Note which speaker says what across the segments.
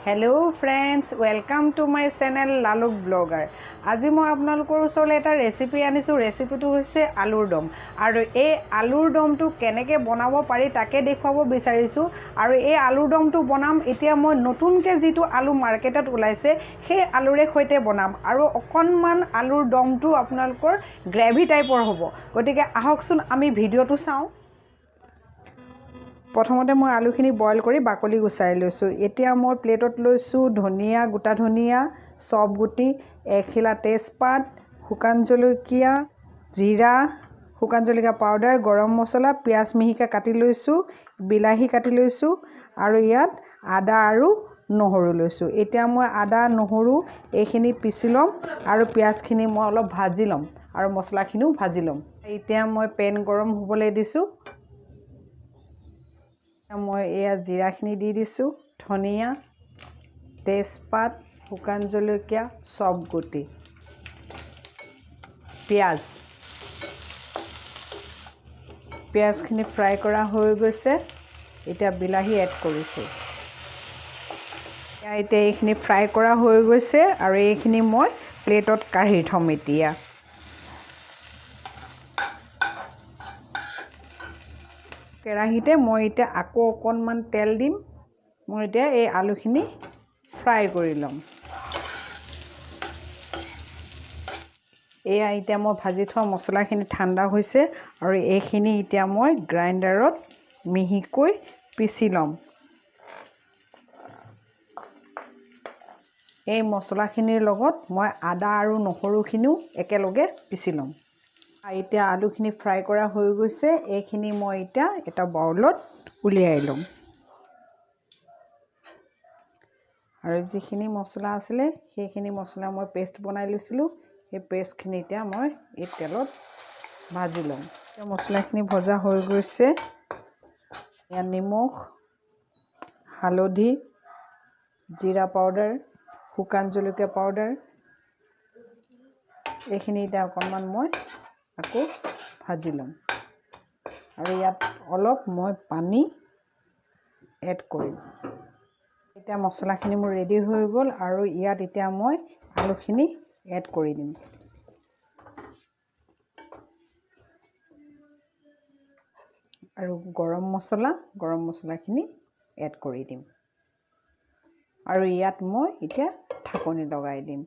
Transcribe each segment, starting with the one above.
Speaker 1: Hello friends, welcome to my channel Laluk Blogger. আজি মই আপোনালোকৰ ওচৰলৈ এটা ৰেচিপি আনিছো। ৰেচিপিটো হৈছে আলুৰ দম আৰু এই আলুৰ দমটো কেনেকৈ বনাব পাৰি তাকে দেখুৱাব বিচাৰিছো। আৰু এই আলুৰ দমটো বনাম এতিয়া মই নতুনকৈ যেটো আলু মাৰ্কেটত ওলাইছে সেই আলুৰে সৈতে বনাম আৰু অকনমান আলুৰ দমটো আপোনালোকৰ গ্ৰেভি টাইপৰ হ'ব। গতিকে আহকচোন আমি ভিডিঅটো চাওঁ। প্ৰথমতে মই আলুখিনি বইল কৰি বাকলি গুচাই লৈছো। এতিয়া মই প্লেটত লৈছো ধনিয়া, গোটা ধনিয়া, চব গুটি, এখিলা তেজপাত, শুকান জলকীয়া, জিৰা, শুকান জলকীয়া পাউডাৰ, গৰম মছলা, পিয়াজ মিহিকা কাটি লৈছো, বিলাহী কাটি লৈছো আৰু ইয়াত আদা আৰু নহৰু লৈছো। এতিয়া মই আদা নহৰু এইখিনি পিছি লম আৰু পিয়াজখিনি মই অলপ ভাজি লম আৰু মছলাখিনিও ভাজি লম। এতিয়া মই পেন গৰম হ'বলৈ দিছো। মই এয়া জিৰাখিনি দি দিছো, ধনিয়া, তেজপাত, শুকান জলকীয়া, চব গুটি, পিয়াজখিনি ফ্ৰাই কৰা হৈ গৈছে। এতিয়া বিলাহী এড কৰিছো। এতিয়া এইখিনি ফ্ৰাই কৰা হৈ গৈছে আৰু এইখিনি মই প্লেটত কাঢ়ি থম। এতিয়া কেৰাহীতে মই এতিয়া আকৌ অকণমান তেল দিম। মই এতিয়া এই আলুখিনি ফ্ৰাই কৰি ল'ম। এয়া এতিয়া মই ভাজি থোৱা মছলাখিনি ঠাণ্ডা হৈছে আৰু এইখিনি এতিয়া মই গ্ৰাইণ্ডাৰত মিহিকৈ পিছি ল'ম। এই মছলাখিনিৰ লগত মই আদা আৰু নহৰুখিনিও একেলগে পিছি ল'ম। এতিয়া আলুখিনি ফ্ৰাই কৰা হৈ গৈছে। এইখিনি মই এতিয়া এটা বাউলত উলিয়াই ল'ম আৰু যিখিনি মছলা আছিলে সেইখিনি মছলা মই পেষ্ট বনাই লৈছিলোঁ। সেই পেষ্টখিনি এতিয়া মই এই তেলত ভাজি ল'ম। এতিয়া মছলাখিনি ভজা হৈ গৈছে। ইয়াত নিমখ, হালধি, জিৰা পাউডাৰ, শুকান জলকীয়া পাউডাৰ এইখিনি এতিয়া অকণমান মই আকৌ ভাজি ল'ম আৰু ইয়াত অলপ মই পানী এড কৰিম। এতিয়া মছলাখিনি মোৰ ৰেডি হৈ গ'ল আৰু ইয়াত এতিয়া মই আলুখিনি এড কৰি দিম। আৰু গৰম মছলাখিনি এড কৰি দিম আৰু ইয়াত মই এতিয়া ঢাকনি লগাই দিম।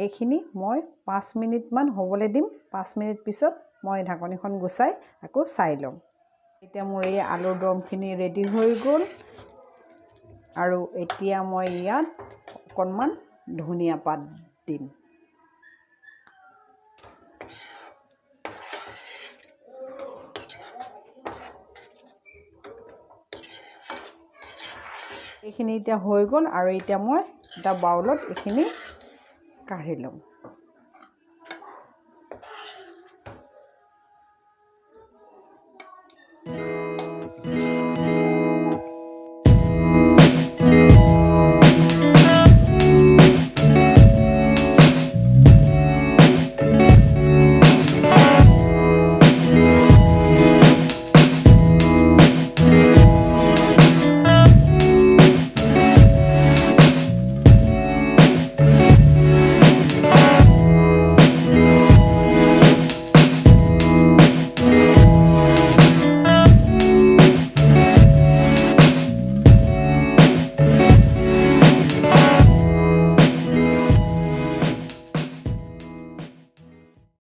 Speaker 1: এইখিনি মই 5 মিনিটমান হ'বলৈ দিম। 5 মিনিট পিছত মই ঢাকনিখন গুচাই আকৌ চাই ল'ম। এতিয়া মোৰ এই আলুৰ দমখিনি ৰেডি হৈ গ'ল আৰু এতিয়া মই ইয়াত অকণমান ধনিয়া পাত দিম। এইখিনি এতিয়া হৈ গ'ল আৰু এতিয়া মই এটা বাউলত এইখিনি কাঢ়ি ল'ম।